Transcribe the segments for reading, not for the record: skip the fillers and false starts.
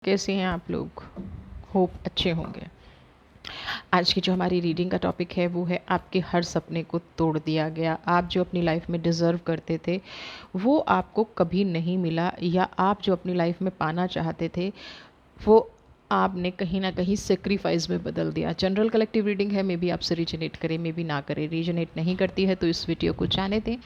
कैसे हैं आप लोग? होप अच्छे होंगे। आज की जो हमारी रीडिंग का टॉपिक है वो है आपके हर सपने को तोड़ दिया गया। आप जो अपनी लाइफ में डिज़र्व करते थे वो आपको कभी नहीं मिला, या आप जो अपनी लाइफ में पाना चाहते थे वो आपने कहीं ना कहीं सेक्रीफाइस में बदल दिया। जनरल कलेक्टिव रीडिंग है, मे बी आपसे रीजनेट करे, मे बी ना करे। रीजनेट नहीं करती है तो इस वीडियो को जाने दें।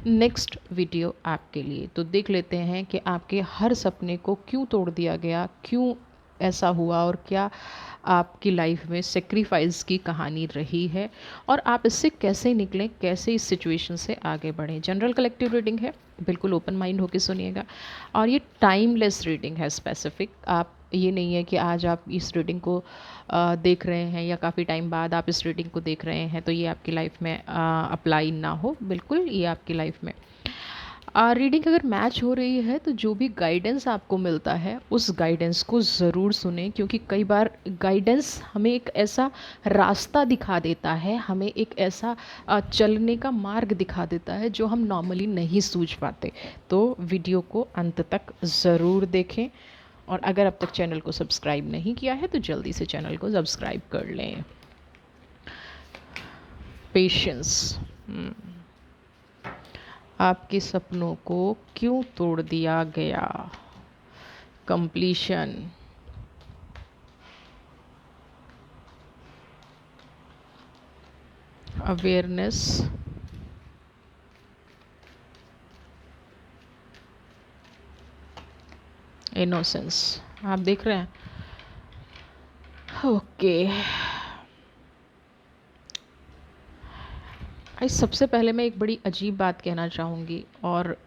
नेक्स्ट वीडियो आपके लिए। तो देख लेते हैं कि आपके हर सपने को क्यों तोड़ दिया गया, क्यों ऐसा हुआ, और क्या आपकी लाइफ में सेक्रीफाइस की कहानी रही है, और आप इससे कैसे निकलें, कैसे इस सिचुएशन से आगे बढ़ें। जनरल कलेक्टिव रीडिंग है, बिल्कुल ओपन माइंड होकर सुनिएगा। और ये टाइमलेस रीडिंग है, स्पेसिफिक। आप ये नहीं है कि आज आप इस रीडिंग को देख रहे हैं या काफ़ी टाइम बाद आप इस रीडिंग को देख रहे हैं तो ये आपकी लाइफ में अप्लाई ना हो। बिल्कुल ये आपकी लाइफ में रीडिंग अगर मैच हो रही है तो जो भी गाइडेंस आपको मिलता है उस गाइडेंस को ज़रूर सुने, क्योंकि कई बार गाइडेंस हमें एक ऐसा रास्ता दिखा देता है, हमें एक ऐसा चलने का मार्ग दिखा देता है जो हम नॉर्मली नहीं सूझ पाते। तो वीडियो को अंत तक ज़रूर देखें, और अगर अब तक चैनल को सब्सक्राइब नहीं किया है तो जल्दी से चैनल को सब्सक्राइब कर लें। पेशेंस। आपके सपनों को क्यों तोड़ दिया गया। कंप्लीशन। अवेयरनेस। इनोसेंस। आप देख रहे हैं? ओके। सबसे पहले मैं एक बड़ी अजीब बात कहना चाहूँगी, और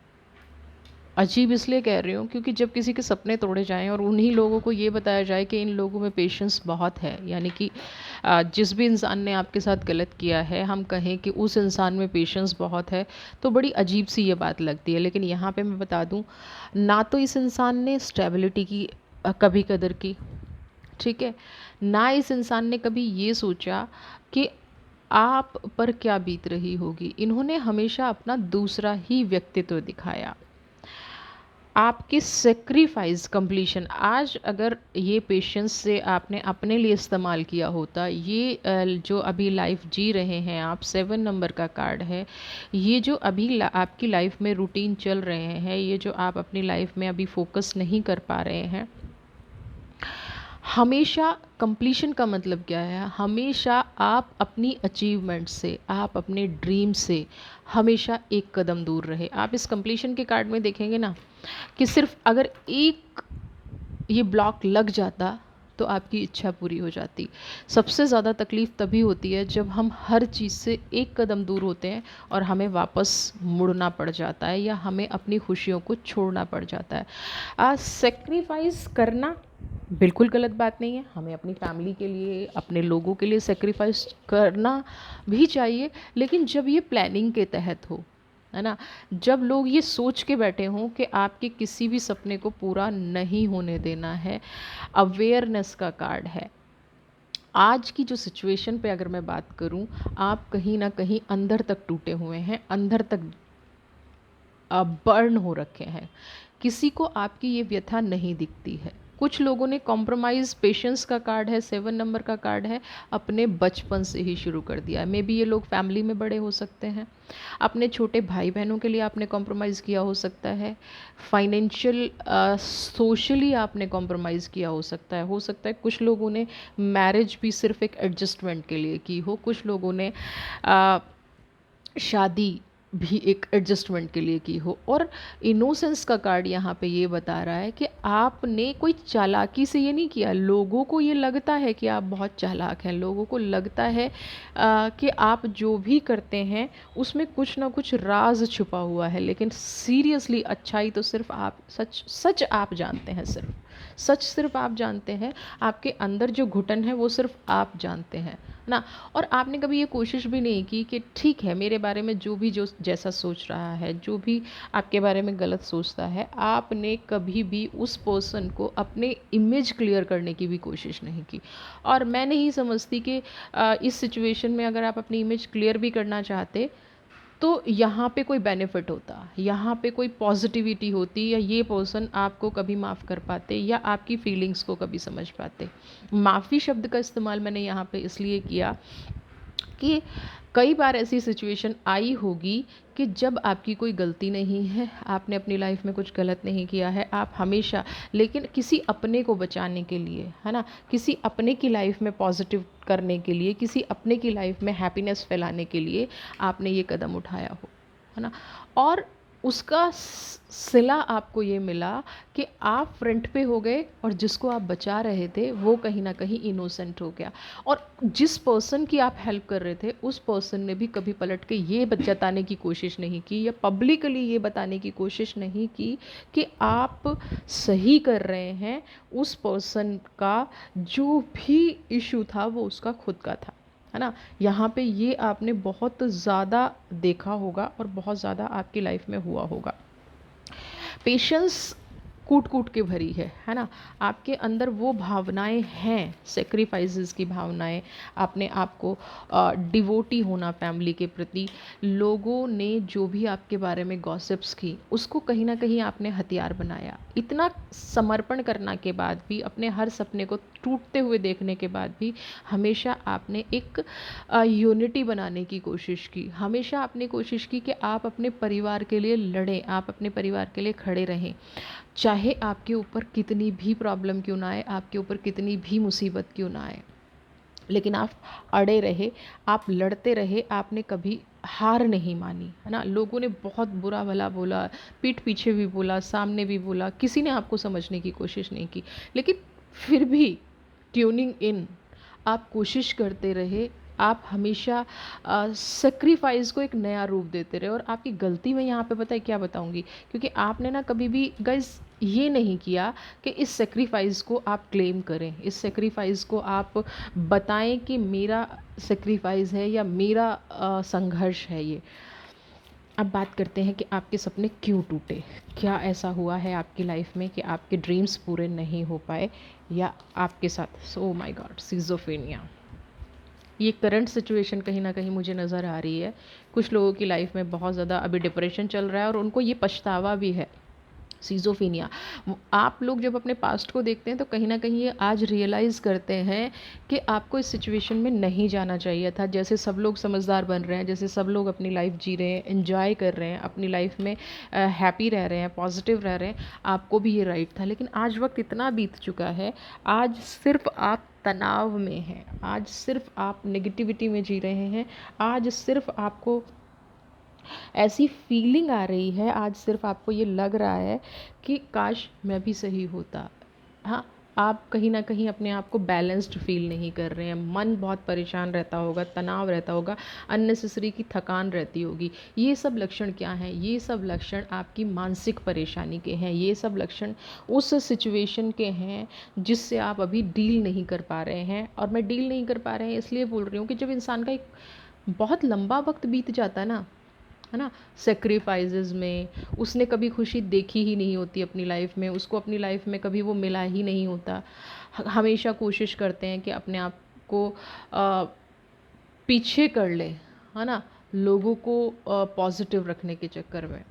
अजीब इसलिए कह रही हूँ क्योंकि जब किसी के सपने तोड़े जाएं और उन्हीं लोगों को ये बताया जाए कि इन लोगों में पेशेंस बहुत है, यानी कि जिस भी इंसान ने आपके साथ गलत किया है हम कहें कि उस इंसान में पेशेंस बहुत है, तो बड़ी अजीब सी ये बात लगती है। लेकिन यहाँ पे मैं बता दूँ, ना तो इस इंसान ने स्टेबिलिटी की कभी कदर की, ठीक है, ना इस इंसान ने कभी ये सोचा कि आप पर क्या बीत रही होगी। इन्होंने हमेशा अपना दूसरा ही व्यक्तित्व दिखाया। आपकी सेक्रीफाइस कंप्लीशन, आज अगर ये पेशेंस से आपने अपने लिए इस्तेमाल किया होता, ये जो अभी लाइफ जी रहे हैं आप, 7 नंबर का कार्ड है, ये जो अभी आपकी लाइफ में रूटीन चल रहे हैं, ये जो आप अपनी लाइफ में अभी फोकस नहीं कर पा रहे हैं, हमेशा कंप्लीशन का मतलब क्या है, हमेशा आप अपनी अचीवमेंट से, आप अपने ड्रीम से हमेशा एक कदम दूर रहे। आप इस कंप्लीशन के कार्ड में देखेंगे ना कि सिर्फ अगर एक ये ब्लॉक लग जाता तो आपकी इच्छा पूरी हो जाती। सबसे ज़्यादा तकलीफ़ तभी होती है जब हम हर चीज़ से एक कदम दूर होते हैं और हमें वापस मुड़ना पड़ जाता है, या हमें अपनी खुशियों को छोड़ना पड़ जाता है। सेक्रीफाइस करना बिल्कुल गलत बात नहीं है, हमें अपनी फैमिली के लिए, अपने लोगों के लिए सेक्रीफाइस करना भी चाहिए, लेकिन जब ये प्लानिंग के तहत हो, है ना, जब लोग ये सोच के बैठे हों कि आपके किसी भी सपने को पूरा नहीं होने देना है। अवेयरनेस का कार्ड है। आज की जो सिचुएशन पे अगर मैं बात करूं, आप कहीं ना कहीं अंदर तक टूटे हुए हैं, अंदर तक बर्न हो रखे हैं। किसी को आपकी ये व्यथा नहीं दिखती है। कुछ लोगों ने कॉम्प्रोमाइज़, पेशेंस का कार्ड है, 7 नंबर का कार्ड है, अपने बचपन से ही शुरू कर दिया है। मे बी ये लोग फैमिली में बड़े हो सकते हैं, अपने छोटे भाई बहनों के लिए आपने कॉम्प्रोमाइज़ किया हो सकता है, फाइनेंशियल सोशली आपने कॉम्प्रोमाइज़ किया हो सकता है कुछ लोगों ने मैरिज भी सिर्फ एक एडजस्टमेंट के लिए की हो, कुछ लोगों ने शादी भी एक एडजस्टमेंट के लिए की हो। और इनोसेंस का कार्ड यहाँ पे ये बता रहा है कि आपने कोई चालाकी से ये नहीं किया। लोगों को ये लगता है कि आप बहुत चालाक हैं, लोगों को लगता है कि आप जो भी करते हैं उसमें कुछ ना कुछ राज छुपा हुआ है, लेकिन सीरियसली अच्छाई तो सिर्फ आप, सच सच आप जानते हैं, सच सिर्फ आप जानते हैं। आपके अंदर जो घुटन है वो सिर्फ आप जानते हैं ना। और आपने कभी ये कोशिश भी नहीं की कि ठीक है, मेरे बारे में जो भी जो जैसा सोच रहा है, जो भी आपके बारे में गलत सोचता है, आपने कभी भी उस पर्सन को अपने इमेज क्लियर करने की भी कोशिश नहीं की। और मैं नहीं समझती कि इस सिचुएशन में अगर आप अपनी इमेज क्लियर भी करना चाहते तो यहाँ पे कोई बेनिफिट होता, यहाँ पे कोई पॉजिटिविटी होती, या ये पर्सन आपको कभी माफ़ कर पाते या आपकी फीलिंग्स को कभी समझ पाते। माफ़ी शब्द का इस्तेमाल मैंने यहाँ पे इसलिए किया कि कई बार ऐसी सिचुएशन आई होगी कि जब आपकी कोई गलती नहीं है, आपने अपनी लाइफ में कुछ गलत नहीं किया है, आप हमेशा, लेकिन किसी अपने को बचाने के लिए, है ना, किसी अपने की लाइफ में पॉजिटिव करने के लिए, किसी अपने की लाइफ में हैप्पीनेस फैलाने के लिए आपने ये कदम उठाया हो, है ना, और उसका सिला आपको ये मिला कि आप फ्रंट पे हो गए और जिसको आप बचा रहे थे वो कहीं ना कहीं इनोसेंट हो गया, और जिस पर्सन की आप हेल्प कर रहे थे उस पर्सन ने भी कभी पलट के ये जताने की कोशिश नहीं की या पब्लिकली ये बताने की कोशिश नहीं की कि आप सही कर रहे हैं। उस पर्सन का जो भी इशू था वो उसका खुद का था, है ना। यहाँ पे ये आपने बहुत ज़्यादा देखा होगा और बहुत ज़्यादा आपकी लाइफ में हुआ होगा। पेशेंस कूट कूट के भरी है ना। आपके अंदर वो भावनाएं हैं, सेक्रीफाइसेस की भावनाएं, आपने आपको डिवोटी होना फैमिली के प्रति, लोगों ने जो भी आपके बारे में गॉसिप्स की उसको कहीं ना कहीं आपने हथियार बनाया। इतना समर्पण करने के बाद भी, अपने हर सपने को टूटते हुए देखने के बाद भी हमेशा आपने एक यूनिटी बनाने की कोशिश की। हमेशा आपने कोशिश की कि आप अपने परिवार के लिए लड़ें, आप अपने परिवार के लिए खड़े रहें, चाहे आपके ऊपर कितनी भी प्रॉब्लम क्यों ना आए, आपके ऊपर कितनी भी मुसीबत क्यों ना आए, लेकिन आप अड़े रहे, आप लड़ते रहे, आपने कभी हार नहीं मानी, है ना। लोगों ने बहुत बुरा भला बोला, पीठ पीछे भी बोला, सामने भी बोला, किसी ने आपको समझने की कोशिश नहीं की, लेकिन फिर भी ट्यूनिंग इन आप कोशिश करते रहे। आप हमेशा सेक्रीफाइस को एक नया रूप देते रहे। और आपकी गलती मैं यहाँ पे पता है क्या बताऊँगी, क्योंकि आपने ना कभी भी गाइज ये नहीं किया कि इस सेक्रीफाइस को आप क्लेम करें, इस सेक्रीफाइस को आप बताएं कि मेरा सेक्रीफाइस है या मेरा संघर्ष है ये। अब बात करते हैं कि आपके सपने क्यों टूटे। क्या ऐसा हुआ है आपकी लाइफ में कि आपके ड्रीम्स पूरे नहीं हो पाए, या आपके साथ, सो माय गॉड, सिज़ोफ्रेनिया, ये करंट सिचुएशन कहीं ना कहीं मुझे नज़र आ रही है। कुछ लोगों की लाइफ में बहुत ज़्यादा अभी डिप्रेशन चल रहा है और उनको ये पछतावा भी है, सीज़ोफीनिया। आप लोग जब अपने पास्ट को देखते हैं तो कहीं ना कहीं ये आज रियलाइज़ करते हैं कि आपको इस सिचुएशन में नहीं जाना चाहिए था। जैसे सब लोग समझदार बन रहे हैं, जैसे सब लोग अपनी लाइफ जी रहे हैं, एंजॉय कर रहे हैं, अपनी लाइफ में हैप्पी रह रहे हैं, पॉजिटिव रह रहे हैं, आपको भी ये राइट था। लेकिन आज वक्त इतना बीत चुका है, आज सिर्फ आप तनाव में हैं, आज सिर्फ आप नेगेटिविटी में जी रहे हैं, आज सिर्फ आपको ऐसी फीलिंग आ रही है, आज सिर्फ आपको ये लग रहा है कि काश मैं भी सही होता। हाँ, आप कहीं ना कहीं अपने आप को बैलेंस्ड फील नहीं कर रहे हैं, मन बहुत परेशान रहता होगा, तनाव रहता होगा, अननेसेसरी की थकान रहती होगी। ये सब लक्षण क्या हैं? ये सब लक्षण आपकी मानसिक परेशानी के हैं, ये सब लक्षण उस सिचुएशन के हैं जिससे आप अभी डील नहीं कर पा रहे हैं। और मैं डील नहीं कर पा रहे हैं इसलिए बोल रही हूँ कि जब इंसान का एक बहुत लंबा वक्त बीत जाता है ना, सेक्रीफाइसेस में, उसने कभी खुशी देखी ही नहीं होती अपनी लाइफ में, उसको अपनी लाइफ में कभी वो मिला ही नहीं होता। हमेशा कोशिश करते हैं कि अपने आप को पीछे कर ले, है ना, लोगों को पॉजिटिव रखने के चक्कर में।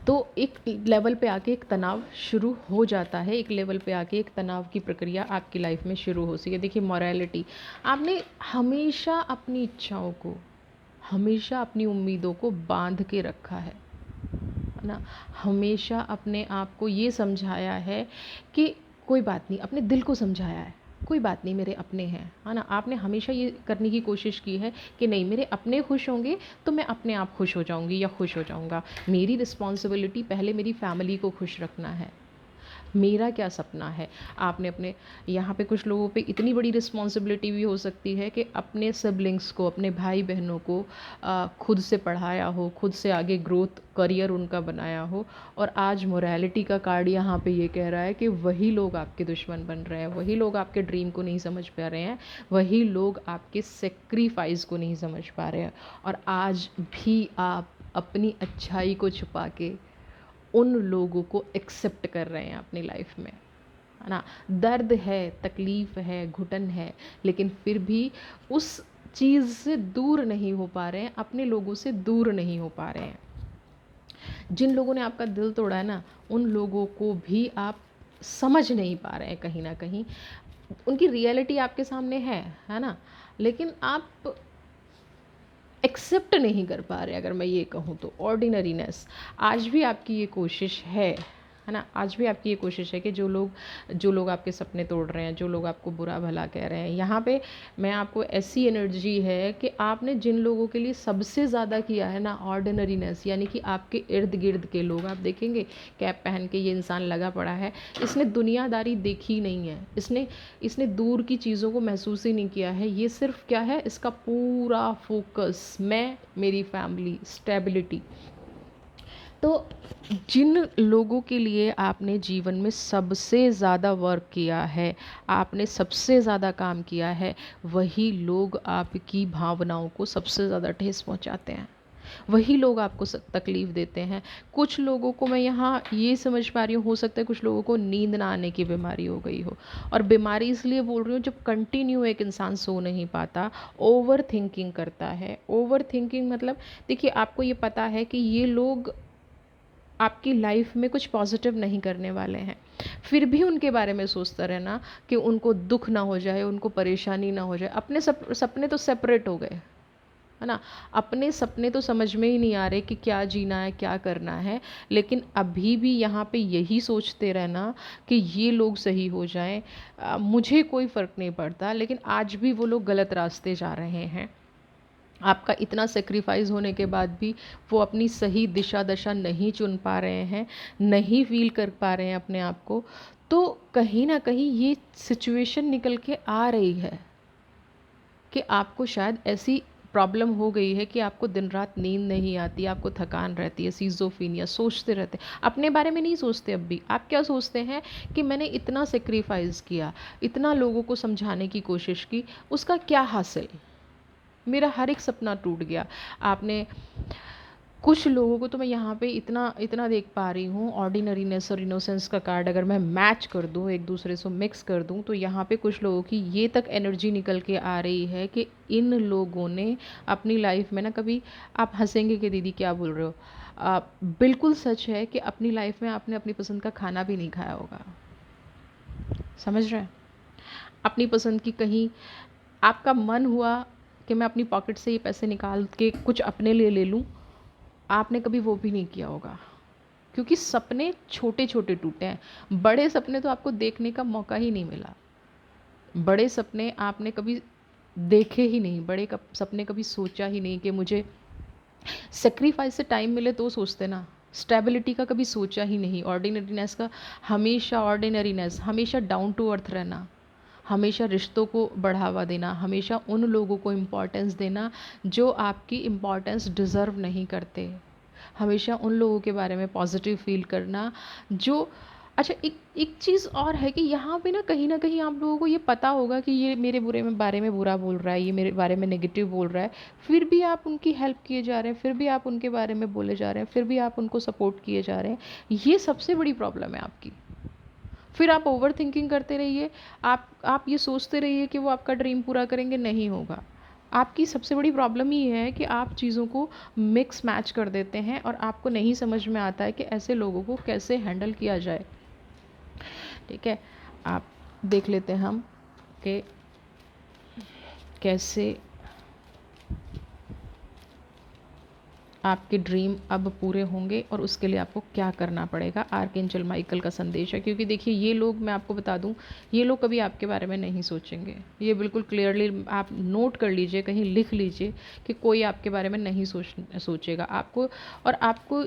तो एक लेवल पे आके एक तनाव शुरू हो जाता है, एक लेवल पे आके एक तनाव की प्रक्रिया आपकी लाइफ में शुरू हो सी है। देखिए, मॉरलिटी, आपने हमेशा अपनी इच्छाओं को, हमेशा अपनी उम्मीदों को बांध के रखा है ना। हमेशा अपने आप को ये समझाया है कि कोई बात नहीं, अपने दिल को समझाया है कोई बात नहीं, मेरे अपने हैं, है ना। आपने हमेशा ये करने की कोशिश की है कि नहीं, मेरे अपने खुश होंगे तो मैं अपने आप खुश हो जाऊंगी या खुश हो जाऊंगा। मेरी रिस्पॉन्सिबिलिटी पहले मेरी फैमिली को खुश रखना है, मेरा क्या सपना है। आपने अपने, यहाँ पे कुछ लोगों पे इतनी बड़ी रिस्पॉन्सिबिलिटी भी हो सकती है कि अपने सिबलिंग्स को, अपने भाई बहनों को खुद से पढ़ाया हो, खुद से आगे ग्रोथ करियर उनका बनाया हो, और आज मोरालिटी का कार्ड यहाँ पे ये कह रहा है कि वही लोग आपके दुश्मन बन रहे हैं, वही लोग आपके ड्रीम को नहीं समझ पा रहे हैं, वही लोग आपके सेक्रीफाइस को नहीं समझ पा रहे हैं। और आज भी आप अपनी अच्छाई को छुपा के उन लोगों को एक्सेप्ट कर रहे हैं अपनी लाइफ में, है ना। दर्द है, तकलीफ़ है, घुटन है, लेकिन फिर भी उस चीज़ से दूर नहीं हो पा रहे हैं, अपने लोगों से दूर नहीं हो पा रहे हैं। जिन लोगों ने आपका दिल तोड़ा है ना, उन लोगों को भी आप समझ नहीं पा रहे हैं कहीं ना कहीं। उनकी रियलिटी आपके सामने है ना, लेकिन आप एक्सेप्ट नहीं कर पा रहे। अगर मैं ये कहूँ तो ऑर्डिनरीनेस आज भी आपकी ये कोशिश है ना, आज भी आपकी ये कोशिश है कि जो लोग आपके सपने तोड़ रहे हैं, जो लोग आपको बुरा भला कह रहे हैं, यहाँ पे मैं आपको ऐसी एनर्जी है कि आपने जिन लोगों के लिए सबसे ज़्यादा किया है ना ऑर्डिनरीनेस, यानी कि आपके इर्द गिर्द के लोग, आप देखेंगे कैप पहन के ये इंसान लगा पड़ा है, इसने दुनियादारी देखी नहीं है, इसने दूर की चीज़ों को महसूस ही नहीं किया है। ये सिर्फ क्या है, इसका पूरा फोकस मैं, मेरी फैमिली, स्टेबिलिटी। तो जिन लोगों के लिए आपने जीवन में सबसे ज़्यादा वर्क किया है, आपने सबसे ज़्यादा काम किया है, वही लोग आपकी भावनाओं को सबसे ज़्यादा ठेस पहुंचाते हैं, वही लोग आपको तकलीफ़ देते हैं। कुछ लोगों को मैं यहाँ ये समझ पा रही हूँ, हो सकता है कुछ लोगों को नींद ना आने की बीमारी हो गई हो, और बीमारी इसलिए बोल रही हूँ जब कंटिन्यू एक इंसान सो नहीं पाता, ओवर थिंकिंग करता है। ओवर थिंकिंग मतलब देखिए, आपको ये पता है कि ये लोग आपकी लाइफ में कुछ पॉजिटिव नहीं करने वाले हैं, फिर भी उनके बारे में सोचता रहना कि उनको दुख ना हो जाए, उनको परेशानी ना हो जाए। अपने सपने तो सेपरेट हो गए, है ना, अपने सपने तो समझ में ही नहीं आ रहे कि क्या जीना है, क्या करना है, लेकिन अभी भी यहाँ पे यही सोचते रहना कि ये लोग सही हो जाएं, मुझे कोई फ़र्क नहीं पड़ता। लेकिन आज भी वो लोग गलत रास्ते जा रहे हैं। आपका इतना सेक्रीफाइस होने के बाद भी वो अपनी सही दिशा दशा नहीं चुन पा रहे हैं, नहीं फील कर पा रहे हैं अपने आप को। तो कहीं ना कहीं ये सिचुएशन निकल के आ रही है कि आपको शायद ऐसी प्रॉब्लम हो गई है कि आपको दिन रात नींद नहीं आती, आपको थकान रहती है, सीज़ोफीनिया, सोचते रहते हैं, अपने बारे में नहीं सोचते। अब भी आप क्या सोचते हैं कि मैंने इतना सेक्रीफाइस किया, इतना लोगों को समझाने की कोशिश की, उसका क्या हासिल, मेरा हर एक सपना टूट गया। आपने कुछ लोगों को तो मैं यहाँ पे इतना इतना देख पा रही हूँ, ऑर्डिनरीनेस और इनोसेंस का कार्ड अगर मैं मैच कर दूँ, एक दूसरे से मिक्स कर दूँ, तो यहाँ पे कुछ लोगों की ये तक एनर्जी निकल के आ रही है कि इन लोगों ने अपनी लाइफ में ना, कभी आप हंसेंगे कि दीदी क्या बोल रहे हो, बिल्कुल सच है कि अपनी लाइफ में आपने अपनी पसंद का खाना भी नहीं खाया होगा। समझ रहे हैं? अपनी पसंद की कहीं आपका मन हुआ कि मैं अपनी पॉकेट से ये पैसे निकाल के कुछ अपने लिए ले लूँ, आपने कभी वो भी नहीं किया होगा, क्योंकि सपने छोटे छोटे टूटे हैं। बड़े सपने तो आपको देखने का मौका ही नहीं मिला, बड़े सपने आपने कभी देखे ही नहीं, सपने कभी सोचा ही नहीं कि मुझे सेक्रीफाइस से टाइम मिले तो सोचते ना। स्टेबिलिटी का कभी सोचा ही नहीं, ऑर्डिनरीनेस का हमेशा, ऑर्डिनरीनेस हमेशा डाउन टू अर्थ रहना, हमेशा रिश्तों को बढ़ावा देना, हमेशा उन लोगों को इम्पोर्टेंस देना जो आपकी इम्पोर्टेंस डिज़र्व नहीं करते, हमेशा उन लोगों के बारे में पॉजिटिव फील करना जो। अच्छा, एक एक चीज़ और है कि यहाँ पे ना कहीं आप लोगों को ये पता होगा कि ये मेरे बारे में बुरा बोल रहा है, ये मेरे बारे में नेगेटिव बोल रहा है, फिर भी आप उनकी हेल्प किए जा रहे हैं, फिर भी आप उनके बारे में बोले जा रहे हैं, फिर भी आप उनको सपोर्ट किए जा रहे हैं। ये सबसे बड़ी प्रॉब्लम है आपकी। फिर आप ओवर थिंकिंग करते रहिए, आप ये सोचते रहिए कि वो आपका ड्रीम पूरा करेंगे, नहीं होगा। आपकी सबसे बड़ी प्रॉब्लम ही है कि आप चीज़ों को मिक्स मैच कर देते हैं और आपको नहीं समझ में आता है कि ऐसे लोगों को कैसे हैंडल किया जाए। ठीक है, आप देख लेते हैं हम कि कैसे आपके ड्रीम अब पूरे होंगे और उसके लिए आपको क्या करना पड़ेगा। आर्कएंजल माइकल का संदेश है, क्योंकि देखिए ये लोग, मैं आपको बता दूं, ये लोग कभी आपके बारे में नहीं सोचेंगे। ये बिल्कुल क्लियरली आप नोट कर लीजिए, कहीं लिख लीजिए कि कोई आपके बारे में नहीं सोचेगा आपको। और आपको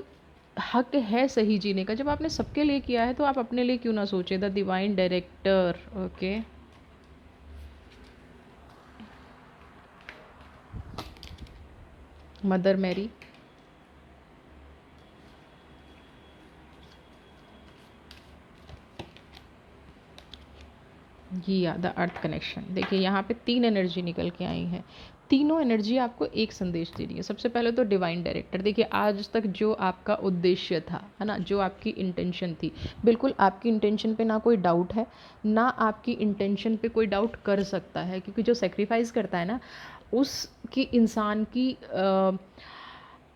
हक है सही जीने का। जब आपने सबके लिए किया है तो आप अपने लिए क्यों ना सोचें। The divine director, okay. Mother Mary, ये द अर्थ कनेक्शन। देखिए यहाँ पे 3 एनर्जी निकल के आई हैं, तीनों एनर्जी आपको एक संदेश दे रही है। सबसे पहले तो डिवाइन डायरेक्टर, देखिए आज तक जो आपका उद्देश्य था, है ना, जो आपकी इंटेंशन थी, बिल्कुल आपकी इंटेंशन पे ना कोई डाउट है, ना आपकी इंटेंशन पे कोई डाउट कर सकता है, क्योंकि जो सेक्रीफाइस करता है ना, उसकी इंसान की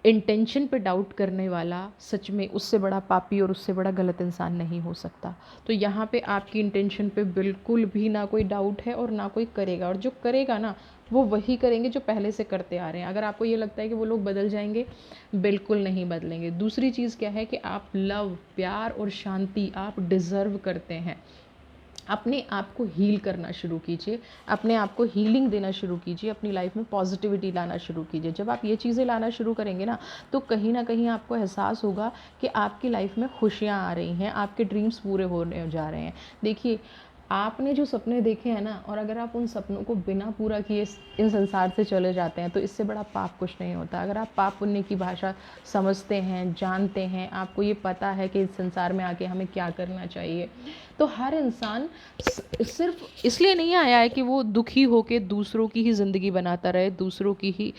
इंटेंशन पे डाउट करने वाला सच में उससे बड़ा पापी और उससे बड़ा गलत इंसान नहीं हो सकता। तो यहाँ पे आपकी इंटेंशन पे बिल्कुल भी ना कोई डाउट है और ना कोई करेगा, और जो करेगा ना वो वही करेंगे जो पहले से करते आ रहे हैं। अगर आपको ये लगता है कि वो लोग बदल जाएंगे, बिल्कुल नहीं बदलेंगे। दूसरी चीज़ क्या है कि आप लव, प्यार और शांति आप डिज़र्व करते हैं। अपने आप को हील करना शुरू कीजिए, अपने आप को हीलिंग देना शुरू कीजिए, अपनी लाइफ में पॉजिटिविटी लाना शुरू कीजिए। जब आप ये चीज़ें लाना शुरू करेंगे ना, तो कहीं ना कहीं आपको एहसास होगा कि आपकी लाइफ में खुशियाँ आ रही हैं, आपके ड्रीम्स पूरे होने जा रहे हैं। देखिए, आपने जो सपने देखे हैं ना, और अगर आप उन सपनों को बिना पूरा किए इन संसार से चले जाते हैं, तो इससे बड़ा पाप कुछ नहीं होता। अगर आप पाप पुण्य की भाषा समझते हैं, जानते हैं, आपको ये पता है कि इस संसार में आके हमें क्या करना चाहिए, तो हर इंसान सिर्फ इसलिए नहीं आया है कि वो दुखी होकर दूसरों की ही ज़िंदगी बनाता रहे, दूसरों की ही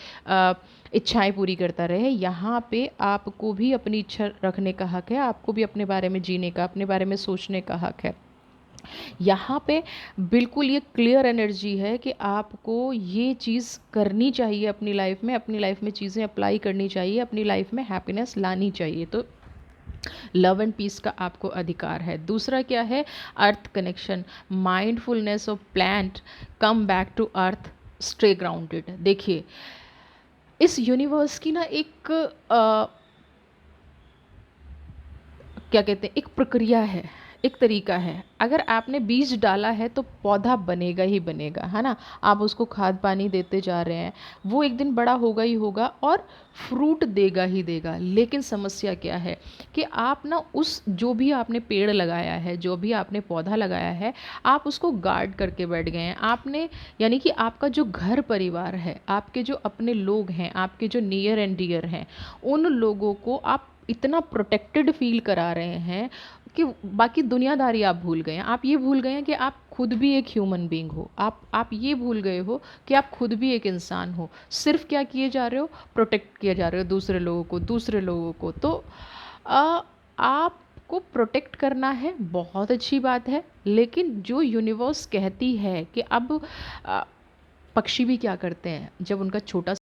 इच्छाएं पूरी करता रहे। यहाँ पे आपको भी अपनी इच्छा रखने का हक है, आपको भी अपने बारे में जीने का, अपने बारे में सोचने का हक है। यहाँ पे बिल्कुल ये क्लियर एनर्जी है कि आपको ये चीज़ करनी चाहिए अपनी लाइफ में चीज़ें अप्लाई करनी चाहिए, अपनी लाइफ में हैप्पीनेस लानी चाहिए। तो लव एंड पीस का आपको अधिकार है। दूसरा क्या है? Earth connection, mindfulness of plant, come back to earth, stay grounded. देखिए, इस यूनिवर्स की ना एक क्या कहते हैं, एक प्रक्रिया है, एक तरीका है। अगर आपने बीज डाला है तो पौधा बनेगा ही बनेगा, है ना। आप उसको खाद पानी देते जा रहे हैं, वो एक दिन बड़ा होगा ही होगा और फ्रूट देगा ही देगा। लेकिन समस्या क्या है कि आप ना उस जो भी आपने पेड़ लगाया है, जो भी आपने पौधा लगाया है, आप उसको गार्ड करके बैठ गए हैं। आपने, यानी कि आपका जो घर परिवार है, आपके जो अपने लोग हैं, आपके जो नियर एंड डियर हैं, उन लोगों को आप इतना प्रोटेक्टेड फील करा रहे हैं कि बाकी दुनियादारी आप भूल गए हैं। आप ये भूल गए हैं कि आप खुद भी एक ह्यूमन बीइंग हो। आप ये भूल गए हो कि आप खुद भी एक इंसान हो। सिर्फ क्या किए जा रहे हो? प्रोटेक्ट किए जा रहे हो दूसरे लोगों को। तो आपको प्रोटेक्ट करना है, बहुत अच्छी बात है। लेकिन जो यूनिवर्स कहती है कि अब पक्षी भी क्या करते हैं, जब उनका छोटा